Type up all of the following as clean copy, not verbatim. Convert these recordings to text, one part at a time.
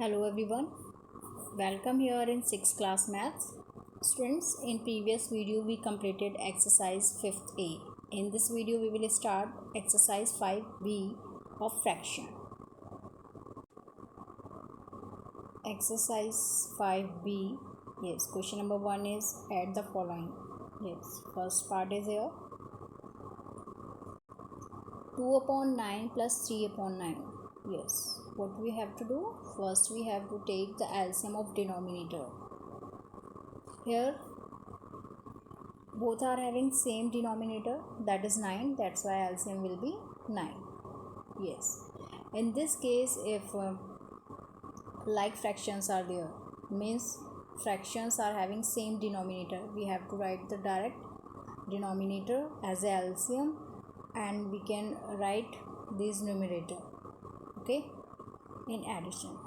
Hello everyone, welcome here in 6th class maths. Students, in previous video we completed exercise 5th A. In this video we will start exercise 5B of fraction. Exercise 5B, yes, question number 1 is add the following. Yes, first part is here 2 upon 9 plus 3 upon 9. Yes, what we have to do? First we have to take the LCM of denominator. Here both are having same denominator, that is 9, that's why LCM will be 9. Yes, in this case if like fractions are there, means fractions are having same denominator, we have to write the direct denominator as a LCM and we can write this numerator, okay, in addition.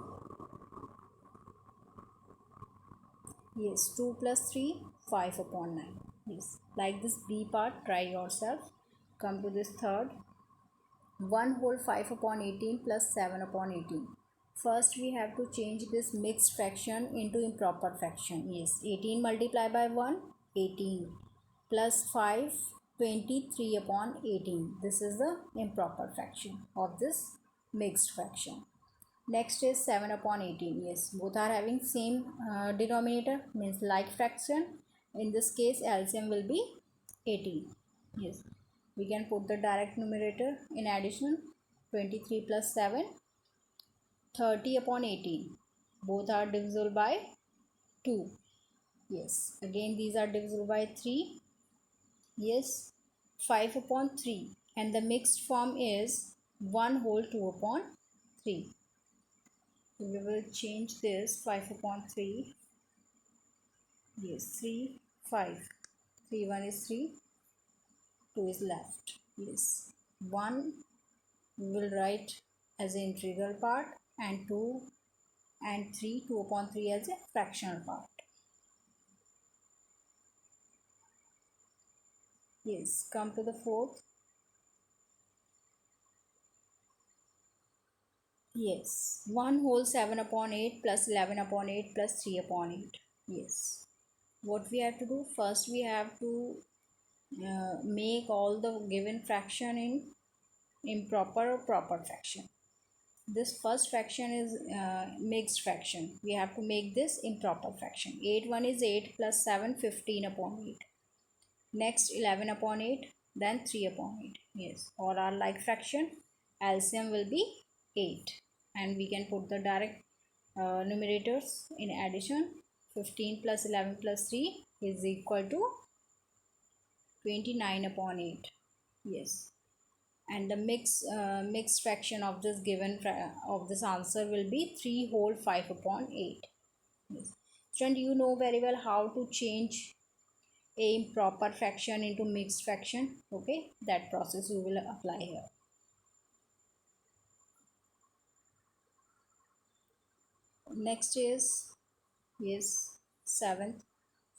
Yes, 2 plus 3, 5 upon 9. Yes, like this B part, try yourself. Come to this third. 1 whole 5 upon 18 plus 7 upon 18. First we have to change this mixed fraction into improper fraction. Yes, 18 multiplied by 1, 18 plus 5, 23 upon 18. This is the improper fraction of this mixed fraction. Next is 7 upon 18. Yes, both are having same denominator, means like fraction. In this case LCM will be 18. Yes, we can put the direct numerator in addition. 23 plus 7, 30 upon 18. Both are divisible by 2. Yes, again these are divisible by 3. Yes, 5 upon 3, and the mixed form is 1 whole 2 upon 3. We will change this 5 upon 3. Yes, 3, 5. 3, 1 is 3, 2 is left. Yes, 1 we will write as an integral part and 2 and 3, 2 upon 3 as a fractional part. Yes, come to the fourth. Yes, 1 whole 7 upon 8 plus 11 upon 8 plus 3 upon 8. Yes, what we have to do? First we have to make all the given fraction in improper or proper fraction. This first fraction is mixed fraction. We have to make this improper fraction. 8 1 is 8 plus 7, 15 upon 8. Next 11 upon 8, then 3 upon 8. Yes, all are like fraction. LCM will be 8 and we can put the direct numerators in addition. 15 plus 11 plus 3 is equal to 29 upon 8. Yes, and the mixed fraction of this given of this answer will be 3 whole 5 upon 8. Yes. Student, you know very well how to change a improper fraction into mixed fraction. Okay, that process you will apply here. Next is, yes, 7th.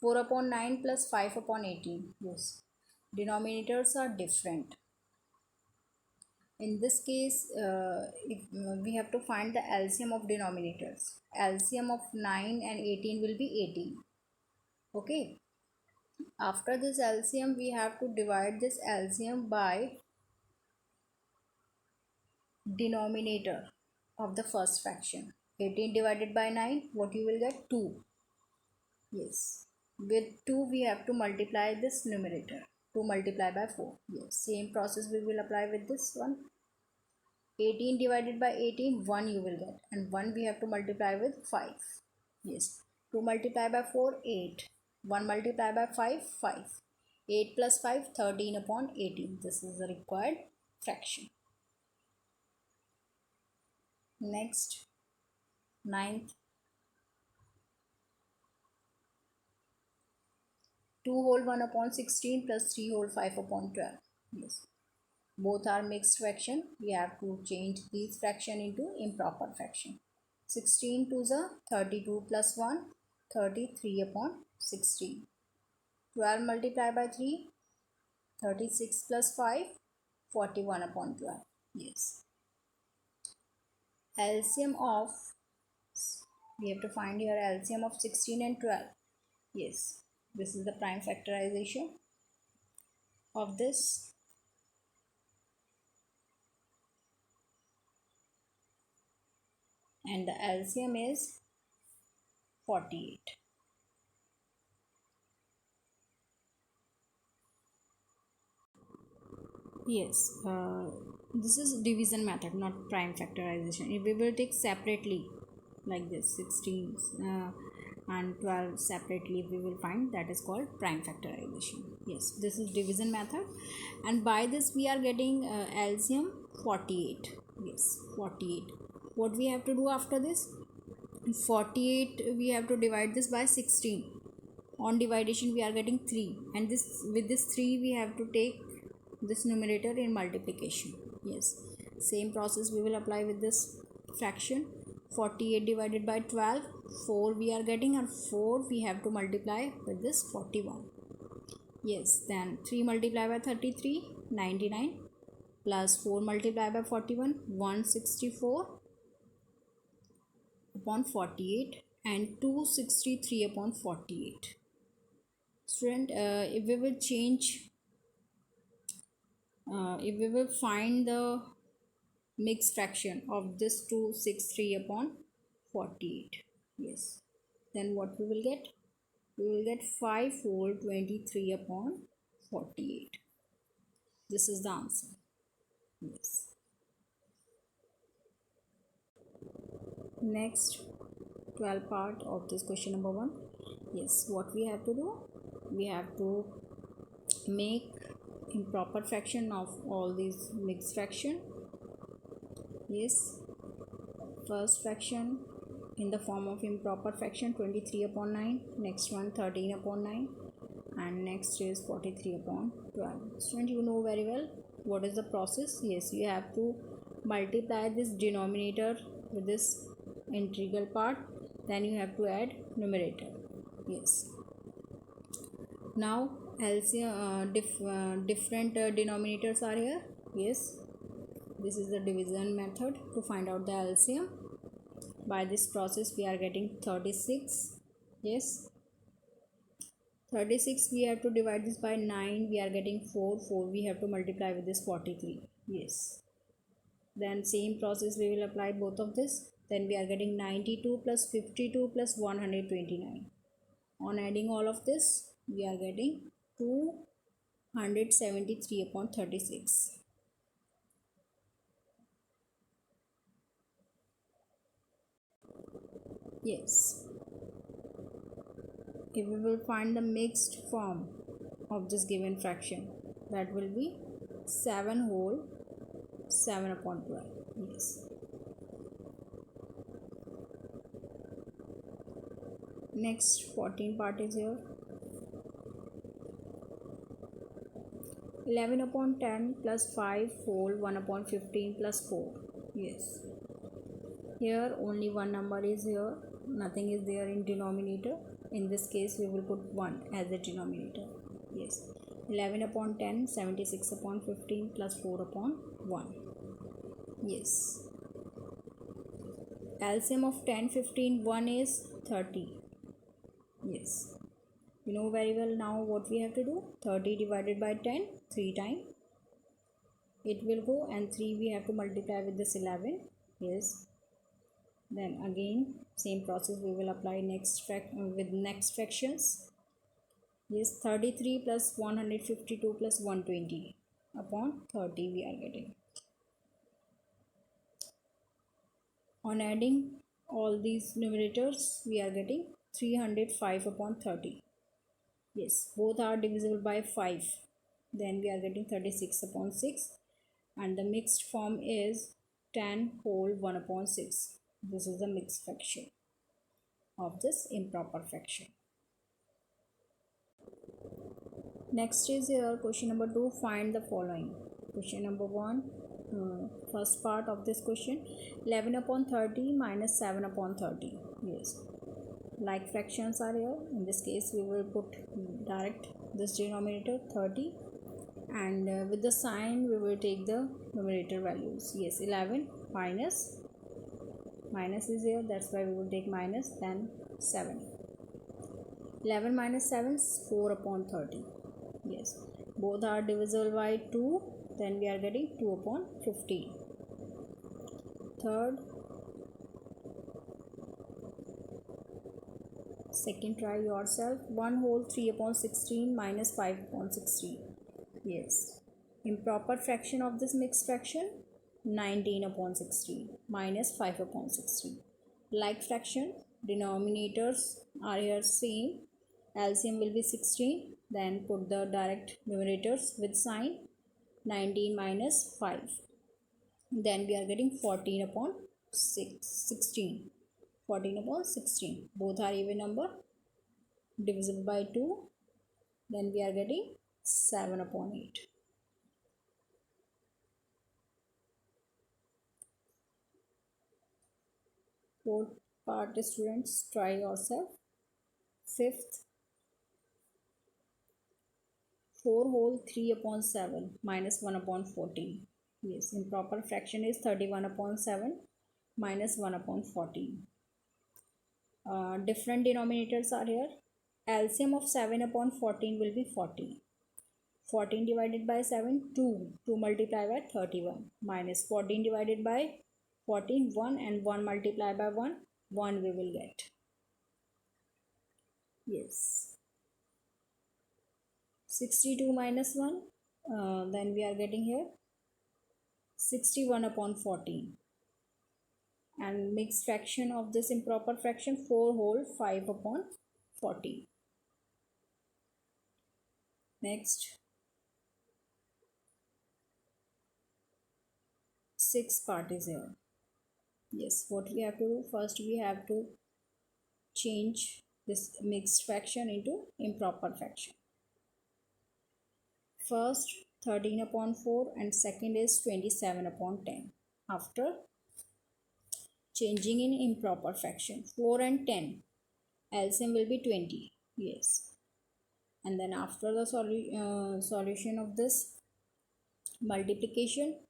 4 upon 9 plus 5 upon 18. Yes, denominators are different. In this case if we have to find the LCM of denominators. LCM of 9 and 18 will be 18. Okay, after this LCM we have to divide this LCM by denominator of the first fraction. 18 divided by 9, what you will get? 2. Yes, with 2 we have to multiply this numerator. 2 multiplied by 4. Yes, same process we will apply with this one. 18 divided by 18, 1 you will get, and 1 we have to multiply with 5. Yes, 2 multiplied by 4, 8. 1 multiplied by 5, 5. 8 plus 5, 13 upon 18. This is the required fraction. Next, 9th. 2 whole 1 upon 16 plus 3 whole 5 upon 12. Yes, both are mixed fraction. We have to change these fraction into improper fraction. 16 to the 32 plus 1, 33 upon 16. 12 multiplied by 3, 36 plus 5, 41 upon 12. Yes, LCM of We have to find your LCM of 16 and 12. Yes, this is the prime factorization of this. And the LCM is 48. Yes, this is division method, not prime factorization. If we will take separately, like this, 16 and 12 separately, we will find that is called prime factorization. Yes, this is division method, and by this we are getting LCM 48. Yes, 48. What we have to do after this? 48 we have to divide this by 16. On dividation we are getting 3, and this with this 3 we have to take this numerator in multiplication. Yes, same process we will apply with this fraction. 48 divided by 12, 4 we are getting, and 4 we have to multiply with this 41. Yes, then 3 multiplied by 33, 99, plus 4 multiplied by 41, 164 upon 48, and 263 upon 48. Student, if we will find the mixed fraction of this 263 upon 48, yes, then what we will get? We will get 5 whole 23 upon 48. This is the answer. Yes. Next, 12 part of this question number 1. Yes, what we have to do? We have to make improper fraction of all these mixed fraction. Yes, first fraction in the form of improper fraction 23 upon 9, next one 13 upon 9, and next is 43 upon 12. Student, you know very well what is the process. Yes, you have to multiply this denominator with this integral part, then you have to add numerator. Yes, now LCM different denominators are here. Yes, this is the division method to find out the LCM. By this process we are getting 36. Yes, 36 we have to divide this by 9, we are getting 4. 4 we have to multiply with this 43. Yes, then same process we will apply both of this. Then we are getting 92 plus 52 plus 129. On adding all of this we are getting 273 upon 36. Yes, if we will find the mixed form of this given fraction, that will be 7 whole 7 upon 12. Yes, next 14 part is here. 11 upon 10 plus 5 whole 1 upon 15 plus 4. Yes, here only one number is here, nothing is there in denominator. In this case we will put 1 as the denominator. Yes, 11 upon 10, 76 upon 15 plus 4 upon 1. Yes, LCM of 10, 15, 1 is 30. Yes, you know very well now what we have to do. 30 divided by 10, 3 times it will go, and 3 we have to multiply with this 11. Yes, then again same process we will apply with next fractions. Yes, 33 plus 152 plus 120 upon 30 we are getting. On adding all these numerators we are getting 305 upon 30. Yes, both are divisible by 5. Then we are getting 36 upon 6, and the mixed form is 10 whole 1 upon 6. This is the mixed fraction of this improper fraction. Next is here question number 2. Find the following. Question number 1, first part of this question, 11 upon 30 minus 7 upon 30. Yes, like fractions are here. In this case we will put direct this denominator 30, and with the sign we will take the numerator values. Yes, 11 minus minus is here, that's why we will take minus, then 7. 11 minus 7 is 4 upon 30. Yes, both are divisible by 2, then we are getting 2 upon 15. Third, second, try yourself. 1 whole 3 upon 16 minus 5 upon 16. Yes, improper fraction of this mixed fraction, 19 upon 16 minus 5 upon 16. Like fraction, denominators are here same. LCM will be 16, then put the direct numerators with sign. 19 minus 5, then we are getting 14 upon 16. 14 upon 16, both are even number, divisible by 2, then we are getting 7 upon 8. Fourth part, students, try yourself. Fifth, 4 whole 3 upon 7 minus 1 upon 14. Yes, improper fraction is 31 upon 7 minus 1 upon 14. Different denominators are here. LCM of 7 upon 14 will be 40. 14 divided by 7, 2. 2 multiplied by 31. Minus 14 divided by 14, 1, and 1 multiplied by 1, 1 we will get. Yes. 62 minus 1, then we are getting here 61 upon 14. And mixed fraction of this improper fraction, 4 whole 5 upon 40. Next, sixth part is here. Yes, what we have to do, first we have to change this mixed fraction into improper fraction. First 13 upon 4 and second is 27 upon 10. After changing in improper fraction, 4 and 10, LCM will be 20. Yes, and then after the solution of this multiplication,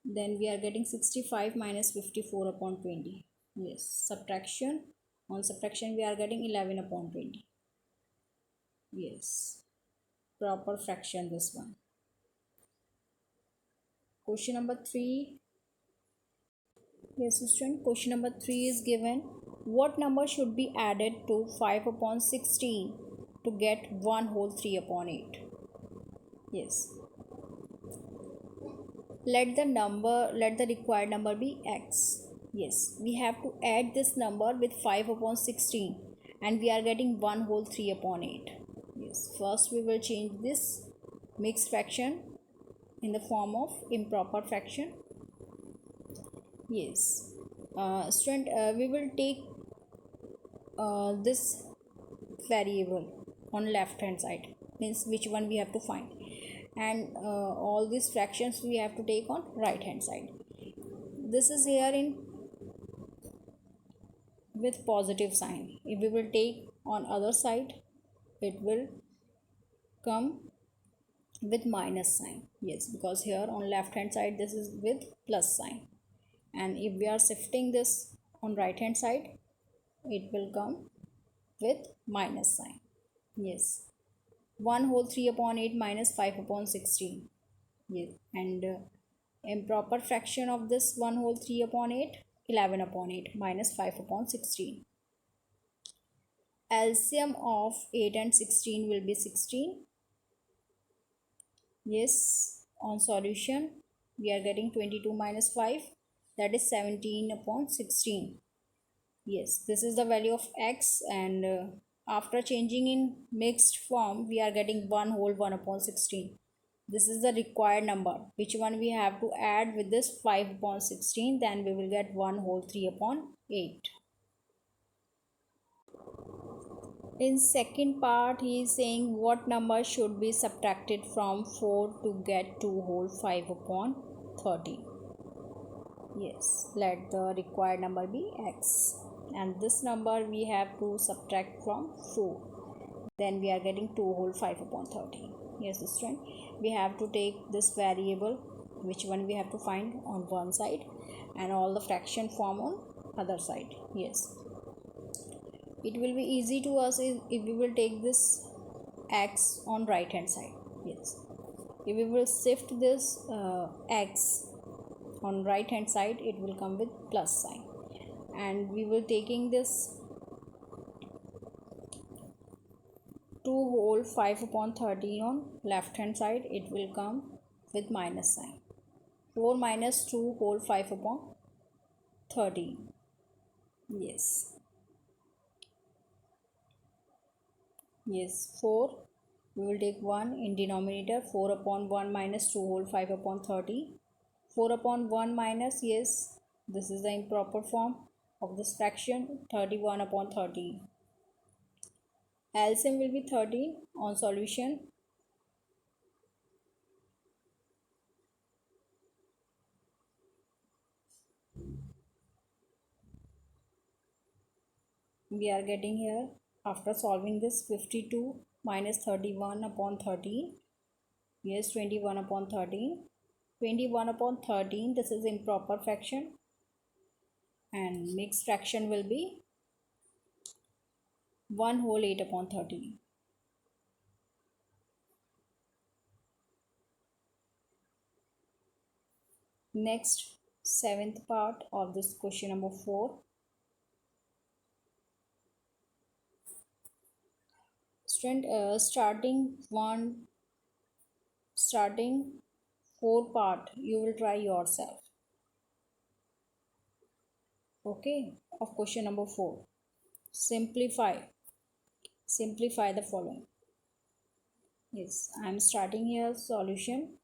then we are getting 65 minus 54 upon 20. Yes, subtraction, on subtraction we are getting 11 upon 20. Yes, proper fraction this one. Question number 3. Yes, student, question number 3 is given. What number should be added to 5 upon 16 to get 1 whole 3 upon 8? Yes. Let the required number be x. Yes, we have to add this number with 5 upon 16 and we are getting 1 whole 3 upon 8. Yes, first we will change this mixed fraction in the form of improper fraction. Yes, student, we will take this variable on left hand side, means which one we have to find, and all these fractions we have to take on right hand side. This is here in with positive sign. If we will take on other side, it will come with minus sign. Yes, because here on left hand side this is with plus sign, and if we are shifting this on right hand side, it will come with minus sign. Yes, 1 whole 3 upon 8 minus 5 upon 16. Yes, and improper fraction of this 1 whole 3 upon 8, 11 upon 8 minus 5 upon 16. LCM of 8 and 16 will be 16. Yes, on solution we are getting 22 minus 5, that is 17 upon 16. Yes, this is the value of x, and after changing in mixed form we are getting 1 whole 1 upon 16. This is the required number, which one we have to add with this 5 upon 16, then we will get 1 whole 3 upon 8. In second part he is saying what number should be subtracted from 4 to get 2 whole 5 upon 30. Yes, let the required number be x, and this number we have to subtract from 4, then we are getting 2 whole 5 upon 30. Yes, student, we have to take this variable, which one we have to find on one side, and all the fraction form on other side. Yes, it will be easy to us if we will take this x on right hand side. Yes, if we will shift this x on right hand side, it will come with plus sign, and we will taking this 2 whole 5 upon 13 on left hand side, it will come with minus sign. 4 minus 2 whole 5 upon 13. Yes, yes, 4, we will take 1 in denominator. 4 upon 1 minus 2 whole 5 upon 30. 4 upon 1 minus, yes, this is the improper form of this fraction, 31 upon 13. LCM will be 13 on solution. We are getting here, after solving this, 52 minus 31 upon 13. Yes, 21 upon 13. 21 upon 13, this is improper fraction, and mixed fraction will be 1 whole 8 upon 13. Next, seventh part of this question number 4. Student, starting 4 part, you will try yourself. Okay, of question number 4. Simplify the following. Yes, I am starting here solution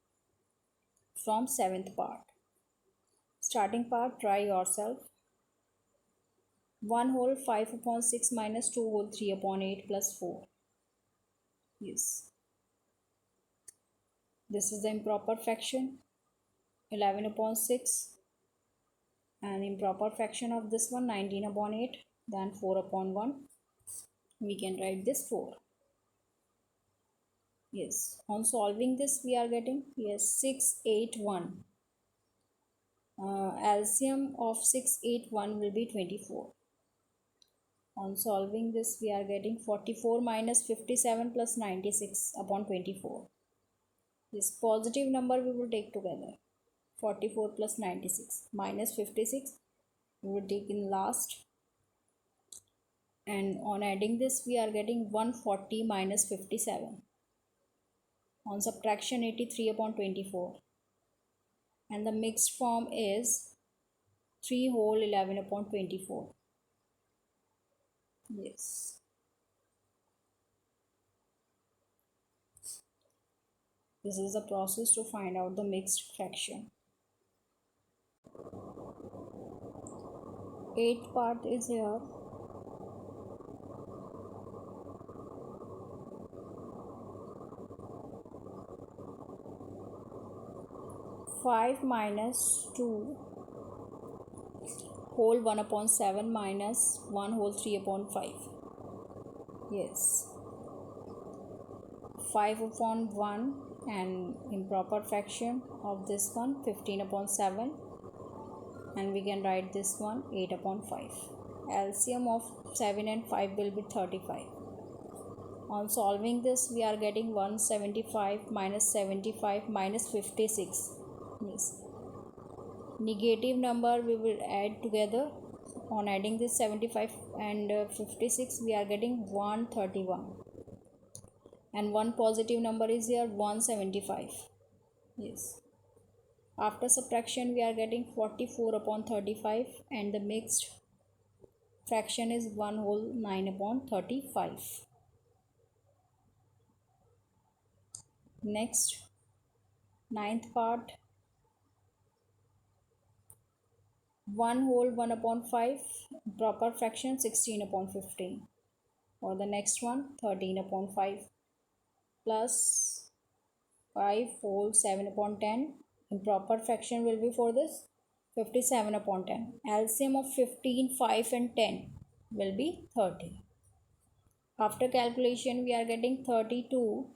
from 7th part. Starting part, try yourself. 1 whole 5 upon 6 minus 2 whole 3 upon 8 plus 4. Yes, this is the improper fraction. 11 upon 6, and improper fraction of this one, 19 upon 8, then 4 upon 1. We can write this 4. Yes, on solving this we are getting, yes, 681. LCM of 681 will be 24. On solving this we are getting 44 minus 57 plus 96 upon 24. This positive number we will take together. 44 plus 96 minus 56 we will take in last, and on adding this we are getting 140 minus 57. On subtraction, 83 upon 24, and the mixed form is 3 whole 11 upon 24. Yes, this is the process to find out the mixed fraction. Eighth part is here. Five minus 2 whole 1 upon 7 minus 1 whole 3 upon 5. Yes, 5 upon 1, and improper fraction of this one, 15 upon 7, and we can write this one 8 upon 5. LCM of 7 and 5 will be 35. On solving this we are getting 175 minus 75 minus 56. Yes, negative number we will add together. On adding this 75 and 56 we are getting 131, and one positive number is here, 175. Yes, after subtraction we are getting 44 upon 35, and the mixed fraction is 1 whole 9 upon 35. Next, ninth part, 1 whole 1 upon 5, proper fraction 16 upon 15. Or the next one, 13 upon 5 plus 5 whole 7 upon 10. Improper fraction will be for this 57 upon 10. LCM of 15, 5 and 10 will be 30. After calculation we are getting 32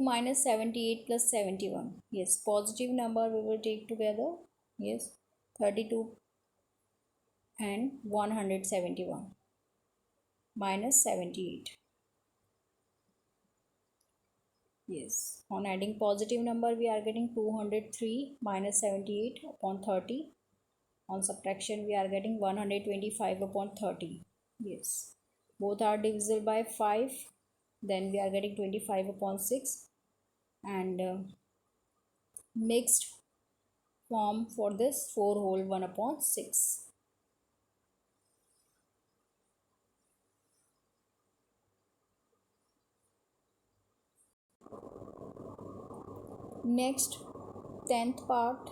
minus 78 plus 71. Yes, positive number we will take together. Yes, 32 and 171 minus 78. Yes, on adding positive number we are getting 203 minus 78 upon 30. On subtraction we are getting 125 upon 30. Yes, both are divisible by 5. Then we are getting 25 upon 6. And mixed form for this 4 whole 1 upon 6. Next, 10th part,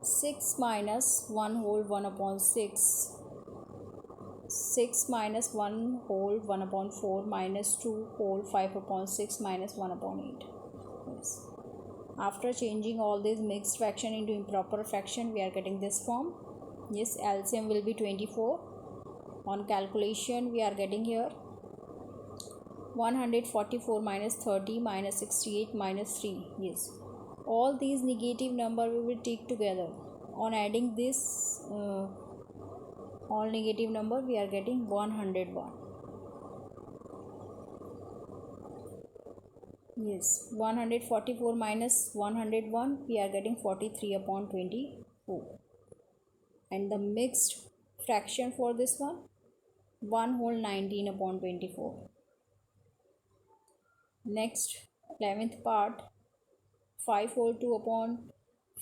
6 minus 1 whole 1 upon 6. 6 minus 1 whole 1 upon 4 minus 2 whole 5 upon 6 minus 1 upon 8. Yes. After changing all these mixed fraction into improper fraction, we are getting this form. Yes, LCM will be 24. On calculation, we are getting here 144 minus 30 minus 68 minus 3. Yes, all these negative number we will take together. On adding this all negative number, we are getting 101. Yes, 144 minus 101, we are getting 43 upon 24. And the mixed fraction for this one whole 19 upon 24. Next, 11th part, 5 whole 2 upon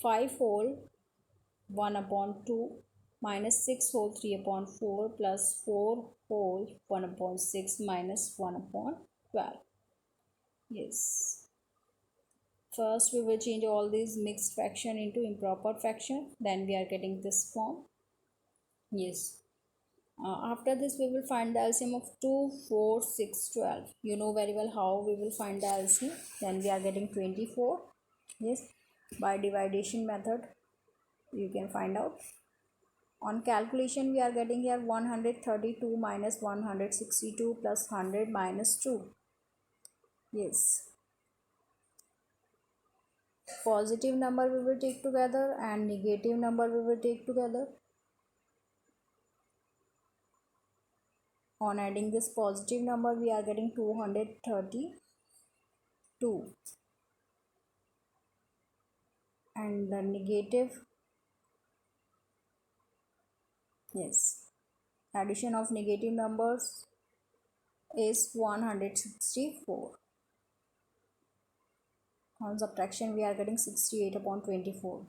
5 whole 1 upon 2 minus 6 whole 3 upon 4 plus 4 whole 1 upon 6 minus 1 upon 12. Yes. First we will change all these mixed fraction into improper fraction. Then we are getting this form. Yes. After this we will find the LCM of 2, 4, 6, 12. You know very well how we will find the LCM. Then we are getting 24. Yes. By division method you can find out. On calculation we are getting here 132 minus 162 plus 100 minus 2. Yes. Positive number we will take together and negative number we will take together. On adding this positive number we are getting 232 and the negative, yes, addition of negative numbers is 164. On subtraction we are getting 68 upon 24.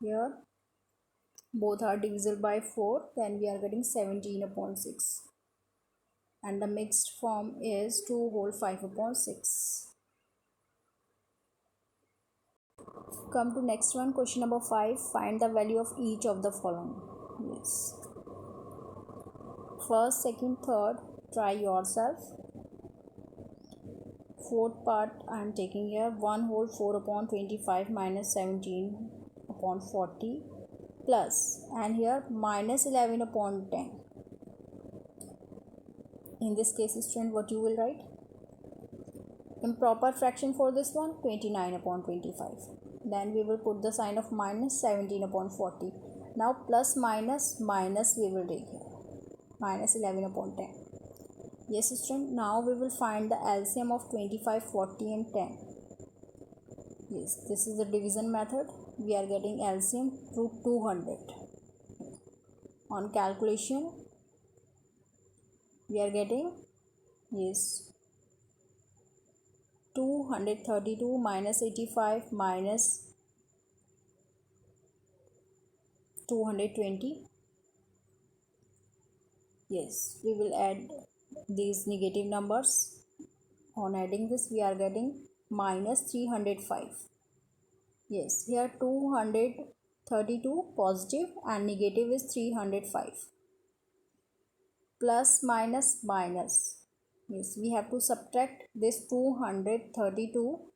Here both are divisible by 4, then we are getting 17 upon 6. And the mixed form is 2 whole 5 upon 6. Come to next one, question number 5. Find the value of each of the following. Yes. First, second, third, try yourself. Fourth part I am taking here 1 whole 4 upon 25 minus 17 upon 40 plus, and here minus 11 upon 10. In this case, student, what you will write? Improper fraction for this one, 29 upon 25. Then we will put the sign of minus 17 upon 40. Now plus minus we will take here. Minus 11 upon 10. Yes, student, now we will find the LCM of 25, 40 and 10. Yes, this is the division method. We are getting LCM through 200. On calculation, we are getting, yes, 232 minus 85 minus 220. Yes, we will add these negative numbers. On adding this we are getting minus 305. Yes, here 232 positive and negative is 305. Plus minus minus. Yes, we have to subtract this 232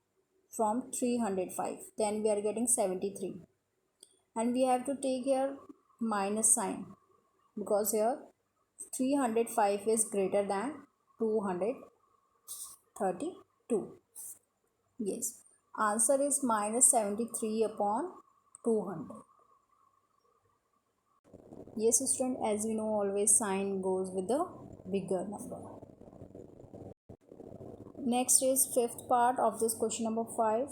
from 305. Then we are getting 73. And we have to take here minus sign because here 305 is greater than 232. Yes, answer is minus 73 upon 200. Yes student, as we know, always sign goes with the bigger number. Next is fifth part of this question number 5.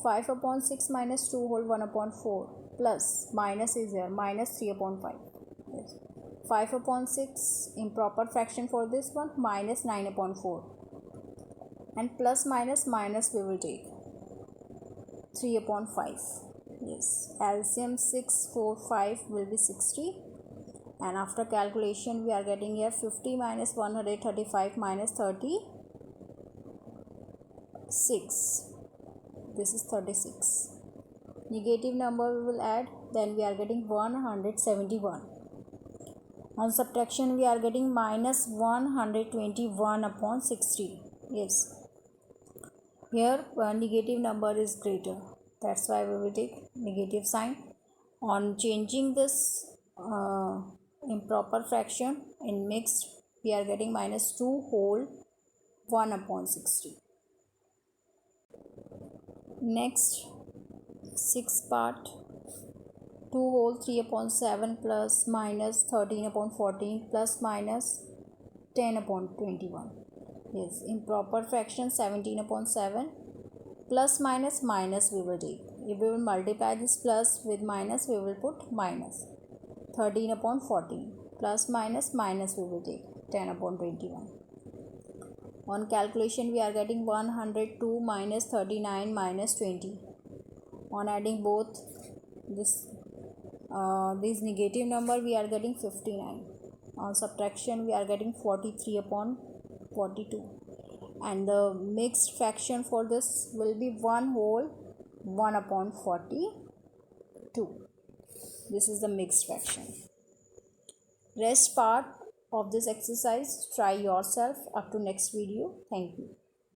5 upon 6 minus 2 whole 1 upon 4 plus minus is here minus 3 upon 5. Yes. 5 upon 6 improper fraction for this one, minus 9 upon 4, and plus minus we will take 3 upon 5. Yes, LCM 6 4 5 will be 60, and after calculation we are getting here 50 minus 135 minus 36. This is 36. Negative number we will add, then we are getting 171. On subtraction we are getting minus 121 upon 60. Yes, here negative number is greater, that's why we will take negative sign. On changing this improper fraction in mixed, we are getting minus 2 whole 1 upon 60. Next, sixth part, 2 whole 3 upon 7 plus minus 13 upon 14 plus minus 10 upon 21. Yes, improper fraction 17 upon 7 plus minus we will take. If we will multiply this plus with minus, we will put minus 13 upon 14 plus minus we will take 10 upon 21. On calculation we are getting 102 minus 39 minus 20. On adding both this these negative number we are getting 59. On subtraction we are getting 43 upon 42, and the mixed fraction for this will be 1 whole 1 upon 42. This is the mixed fraction. Rest part of this exercise try yourself. Up to next video. Thank you.